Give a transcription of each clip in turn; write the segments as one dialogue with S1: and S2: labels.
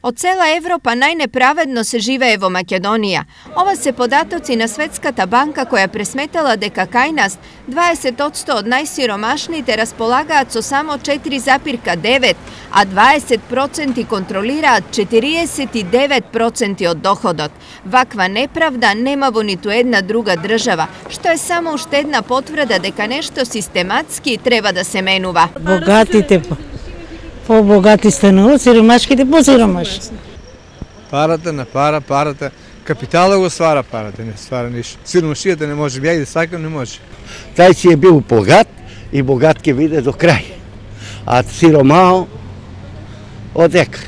S1: Od cela Evropa najnepravedno se žive evo Makedonija. Ova se podatoci na Svetskata banka koja presmetala deka kajnast 20% od najsiromašniji te raspolagaco samo 4,9, a 20% kontrolira 49% od dohodot. Vakva nepravda nema vo ni tu jedna druga država, što je samo uštedna potvrda deka nešto sistematski treba da se menuva.
S2: Bogatite по-богати стануват, сиромашките по-сиромашни.
S3: Парата на парата. Капитала го свара парата, не свара нищо. Сиромашията не може, бяй да сакам, не може.
S4: Taj si je bio bogat i bogatke vide do kraja, a siromao odeka.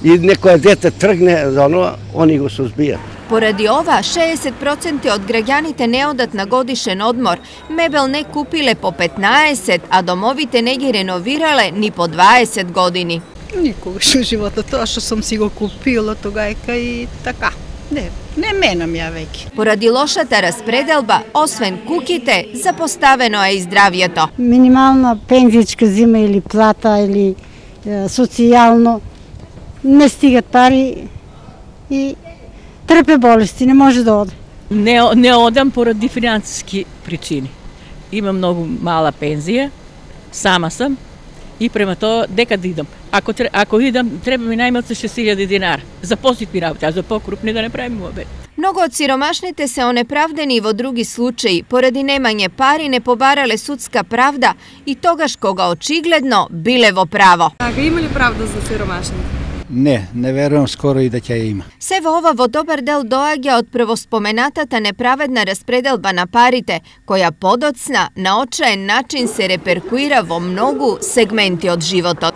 S4: I neko dete trgne za ono, oni go suzbija.
S1: Pоради ова, 60% од граѓаните не одат на годишен одмор, мебел не купиле по 15, а домовите не ги реновирале ни по 20 години.
S5: Никогаш у живота тоа што сум си го купила тогајка и така. Не менам ја веќе.
S1: Поради лошата распределба, освен куките, запоставено е и здравјето.
S2: Минимална пензичка зима или плата или социјално не стигат пари и трпе болести, не може да оде.
S6: Не одам поради финансиски причини. Имам многу мала пензија, сама сам и према тоа дека да идам. Ако идам, треба ми најмалку 6.000 динара. За посипни работи, а за покрупни да не правим обед.
S1: Много од сиромашните се онеправдени во други случаи, поради немање пари не побарале судска правда и тогаш кога очигледно биле во право.
S7: Има ли правда за сиромашните?
S4: Не верувам скоро и да ќе ја има.
S1: Се ова во добар дел доаѓа од првоспоменатата неправедна распределба на парите, која подоцна на очаен начин се реперкуира во многу сегменти од животот.